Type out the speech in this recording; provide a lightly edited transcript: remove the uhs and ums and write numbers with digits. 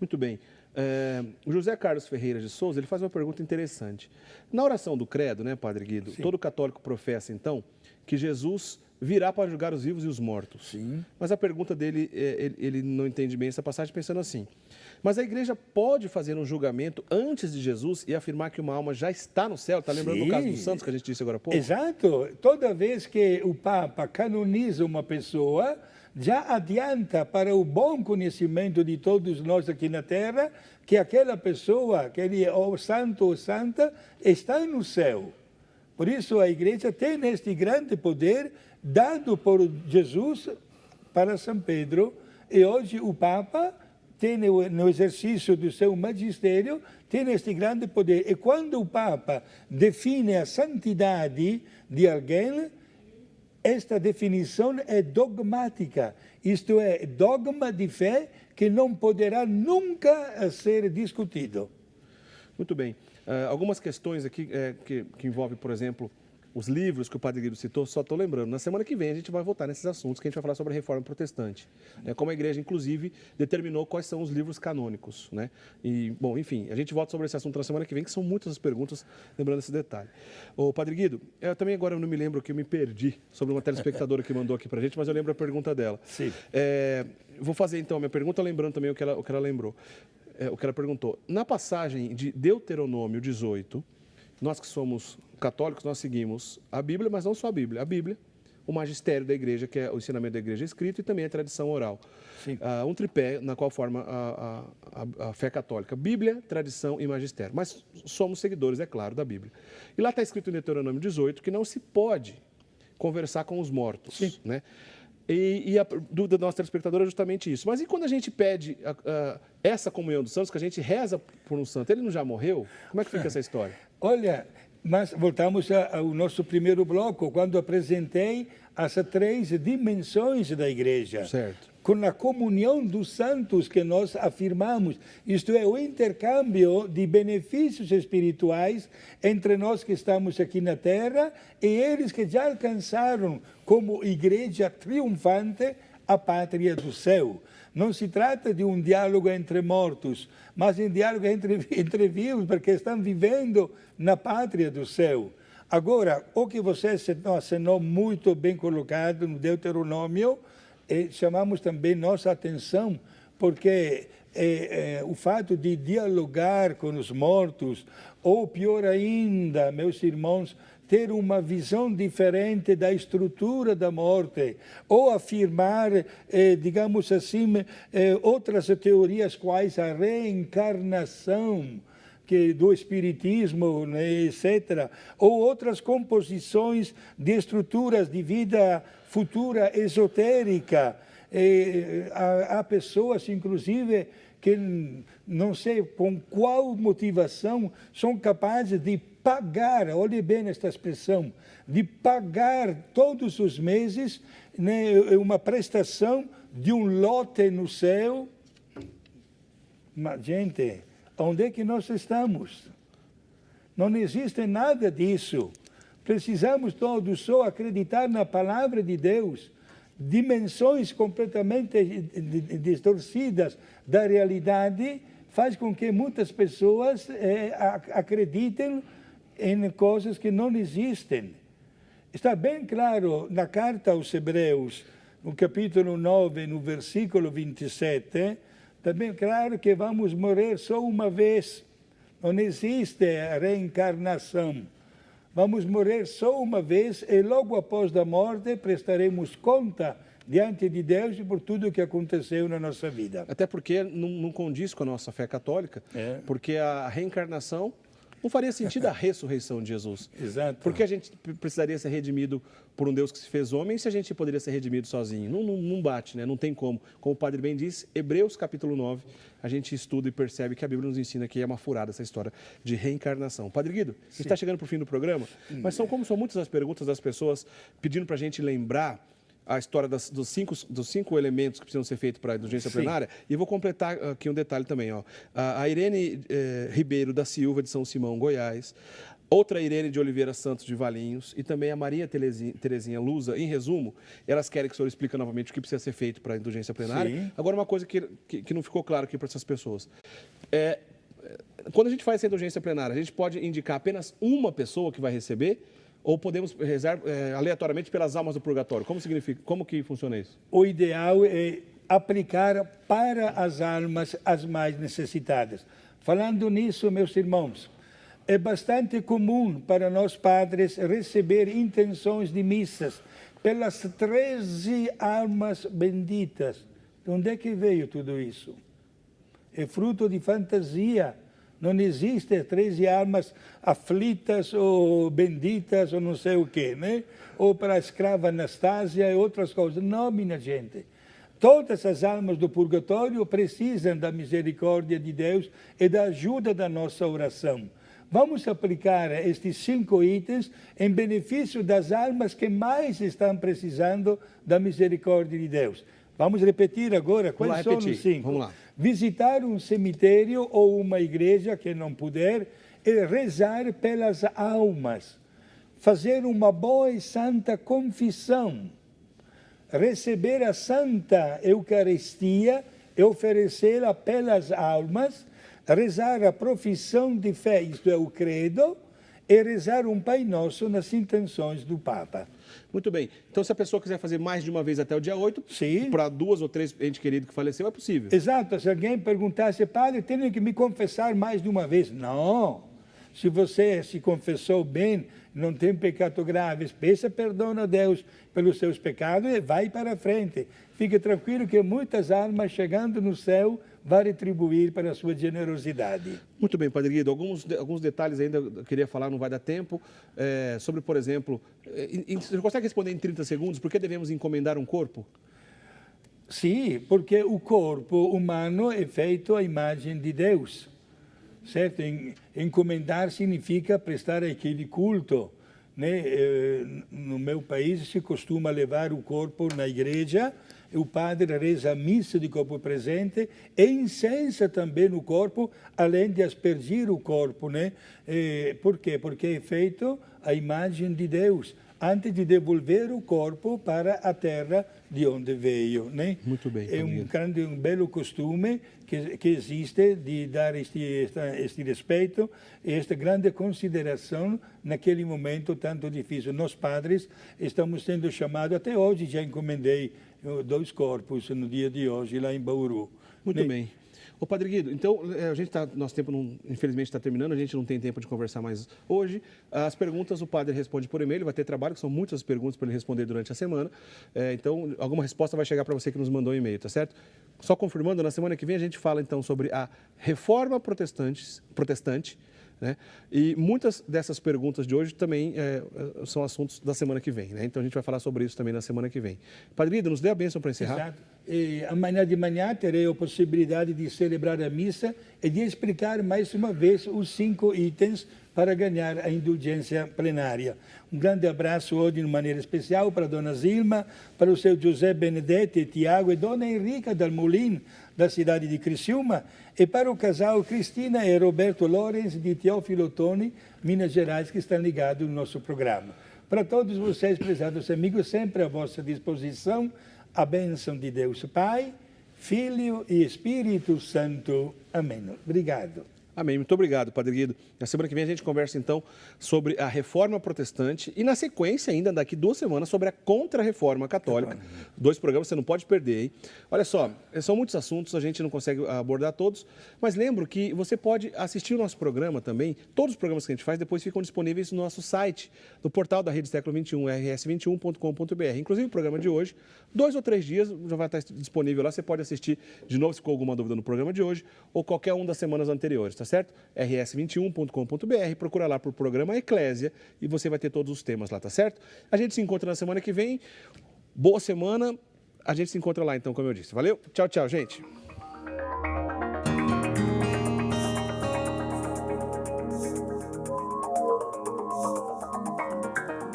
Muito bem. O José Carlos Ferreira de Souza, ele faz uma pergunta interessante. Na oração do credo, né, Padre Guido, Sim. todo católico professa, então, que Jesus virá para julgar os vivos e os mortos. Sim. Mas a pergunta dele, ele não entende bem essa passagem pensando assim. Mas a igreja pode fazer um julgamento antes de Jesus e afirmar que uma alma já está no céu? Está lembrando do caso dos santos que a gente disse agora há pouco? Exato. Toda vez que o Papa canoniza uma pessoa, já adianta para o bom conhecimento de todos nós aqui na Terra que aquela pessoa, aquele ou santo ou santa, está no céu. Por isso a igreja tem este grande poder dado por Jesus para São Pedro, e hoje o Papa tem no exercício do seu magistério, tem este grande poder. E quando o Papa define a santidade de alguém, esta definição é dogmática, isto é, dogma de fé que não poderá nunca ser discutido. Muito bem. Algumas questões aqui que envolvem, por exemplo, os livros que o Padre Guido citou, só estou lembrando. Na semana que vem a gente vai voltar nesses assuntos, que a gente vai falar sobre a Reforma Protestante. Como a Igreja, inclusive, determinou quais são os livros canônicos. Né? E, bom, enfim, a gente volta sobre esse assunto na semana que vem, que são muitas as perguntas, lembrando esse detalhe. Ô, Padre Guido, eu também agora não me lembro, que eu me perdi sobre uma telespectadora que mandou aqui para a gente, mas eu lembro a pergunta dela. Sim. Vou fazer, então, a minha pergunta, lembrando também o que ela lembrou. O que ela perguntou. Na passagem de Deuteronômio 18, nós que somos católicos, nós seguimos a Bíblia, mas não só a Bíblia, o magistério da igreja, que é o ensinamento da igreja escrito, e também a tradição oral. Um tripé na qual forma a fé católica. Bíblia, tradição e magistério. Mas somos seguidores, é claro, da Bíblia. E lá está escrito em Deuteronômio 18 que não se pode conversar com os mortos. Sim. Né? E a dúvida do nosso telespectador é justamente isso. Mas e quando a gente pede essa comunhão dos santos, que a gente reza por um santo, ele não já morreu? Como é que fica essa história? Olha, mas voltamos ao nosso primeiro bloco, quando apresentei as 3 dimensões da igreja. Certo. Com a comunhão dos santos que nós afirmamos, isto é, o intercâmbio de benefícios espirituais entre nós que estamos aqui na Terra e eles que já alcançaram, como igreja triunfante, a pátria do céu. Não se trata de um diálogo entre mortos, mas um diálogo entre vivos, porque estão vivendo na pátria do céu. Agora, o que você assinou muito bem colocado no Deuteronômio, chamamos também nossa atenção, porque o fato de dialogar com os mortos, ou pior ainda, meus irmãos, ter uma visão diferente da estrutura da morte, ou afirmar, digamos assim, outras teorias quais a reencarnação, do espiritismo, né, etc., ou outras composições de estruturas de vida futura esotérica. Há pessoas, inclusive, que não sei com qual motivação são capazes de pagar, olhe bem esta expressão, de pagar todos os meses, né, uma prestação de um lote no céu. Mas, gente, onde é que nós estamos? Não existe nada disso. Precisamos todos só acreditar na palavra de Deus. Dimensões completamente distorcidas da realidade faz com que muitas pessoas acreditem em coisas que não existem. Está bem claro na carta aos Hebreus, no capítulo 9, no versículo 27, está bem claro que vamos morrer só uma vez. Não existe a reencarnação. Vamos morrer só uma vez e logo após a morte prestaremos conta diante de Deus e por tudo o que aconteceu na nossa vida. Até porque não condiz com a nossa fé católica, porque a reencarnação não faria sentido a ressurreição de Jesus. Exato. Porque a gente precisaria ser redimido por um Deus que se fez homem, se a gente poderia ser redimido sozinho. Não bate, né? Não tem como. Como o padre bem disse, Hebreus capítulo 9, a gente estuda e percebe que a Bíblia nos ensina que é uma furada essa história de reencarnação. Padre Guido, a gente está chegando para o fim do programa, mas são muitas as perguntas das pessoas pedindo para a gente lembrar a história dos cinco elementos que precisam ser feitos para a indulgência plenária. E vou completar aqui um detalhe também. Ó. A Irene Ribeiro da Silva, de São Simão, Goiás. outra Irene de Oliveira Santos de Valinhos e também a Maria Terezinha Lusa. Em resumo, elas querem que o senhor explique novamente o que precisa ser feito para a indulgência plenária. Sim. Agora, uma coisa que não ficou claro aqui para essas pessoas. Quando a gente faz essa indulgência plenária, a gente pode indicar apenas uma pessoa que vai receber ou podemos rezar aleatoriamente pelas almas do purgatório? Como que funciona isso? O ideal é aplicar para as almas as mais necessitadas. Falando nisso, meus irmãos, é bastante comum para nós padres receber intenções de missas pelas 13 almas benditas. De onde é que veio tudo isso? É fruto de fantasia. Não existe 13 almas aflitas ou benditas ou não sei o quê, né? Ou para a escrava Anastásia e outras coisas. Não, minha gente. Todas as almas do purgatório precisam da misericórdia de Deus e da ajuda da nossa oração. Vamos aplicar estes 5 itens em benefício das almas que mais estão precisando da misericórdia de Deus. Vamos repetir agora quais são os 5. Vamos lá. Visitar um cemitério ou uma igreja, que não puder, e rezar pelas almas. Fazer uma boa e santa confissão. Receber a Santa Eucaristia e oferecê-la pelas almas, rezar a profissão de fé, isto é, o credo, e rezar um Pai Nosso nas intenções do Papa. Muito bem. Então, se a pessoa quiser fazer mais de uma vez até o dia 8, para 2 ou 3 entes queridos que faleceu, é possível. Exato. Se alguém perguntasse, padre, tenho que me confessar mais de uma vez? Não. Se você se confessou bem, não tem pecado grave, peça perdão a Deus pelos seus pecados e vai para frente. Fique tranquilo que muitas almas chegando no céu vai retribuir para a sua generosidade. Muito bem, Padre Guido. Alguns detalhes ainda eu queria falar, não vai dar tempo. Sobre, por exemplo, você consegue responder em 30 segundos por que devemos encomendar um corpo? Sim, porque o corpo humano é feito à imagem de Deus. Certo? Encomendar significa prestar aquele culto, né? No meu país se costuma levar o corpo na igreja, o padre reza a missa de corpo presente e incensa também o corpo, além de aspergir o corpo, né? Por quê? Porque é feito à imagem de Deus, antes de devolver o corpo para a terra de onde veio, né? Muito bem. É um belo costume que existe de dar este respeito e esta grande consideração naquele momento tanto difícil. Nós padres estamos sendo chamados, até hoje já encomendei 2 corpos no dia de hoje lá em Bauru. Muito bem. Ô, Padre Guido, então, nosso tempo, infelizmente, está terminando, a gente não tem tempo de conversar mais hoje. As perguntas o padre responde por e-mail, vai ter trabalho, que são muitas perguntas para ele responder durante a semana. Então, alguma resposta vai chegar para você que nos mandou um e-mail, tá certo? Só confirmando, na semana que vem a gente fala, então, sobre a reforma protestante, né? E muitas dessas perguntas de hoje também são assuntos da semana que vem, né? Então a gente vai falar sobre isso também na semana que vem. Padre Guido, nos dê a bênção para encerrar. Exato. E amanhã de manhã terei a possibilidade de celebrar a missa e de explicar mais uma vez os 5 itens para ganhar a indulgência plenária. Um grande abraço hoje de maneira especial para a Dona Zilma, para o seu José Benedetti, Tiago e Dona Henrica Dalmolin, da cidade de Criciúma, e para o casal Cristina e Roberto Lorenz, de Teófilo Otoni, Minas Gerais, que estão ligados no nosso programa. Para todos vocês, prezados amigos, sempre à vossa disposição, a bênção de Deus Pai, Filho e Espírito Santo. Amém. Obrigado. Amém. Muito obrigado, Padre Guido. Na semana que vem a gente conversa, então, sobre a reforma protestante e, na sequência, ainda daqui 2 semanas, sobre a contra-reforma católica. 2 programas você não pode perder, hein? Olha só, são muitos assuntos, a gente não consegue abordar todos, mas lembro que você pode assistir o nosso programa também. Todos os programas que a gente faz depois ficam disponíveis no nosso site, no portal da Rede Século XXI, rs21.com.br. Inclusive o programa de hoje, 2 ou 3 dias já vai estar disponível lá. Você pode assistir de novo se ficou alguma dúvida no programa de hoje ou qualquer um das semanas anteriores, tá certo? rs21.com.br, procura lá por programa Eclésia e você vai ter todos os temas lá, tá certo? A gente se encontra na semana que vem. Boa semana. A gente se encontra lá então, como eu disse. Valeu? Tchau, tchau, gente.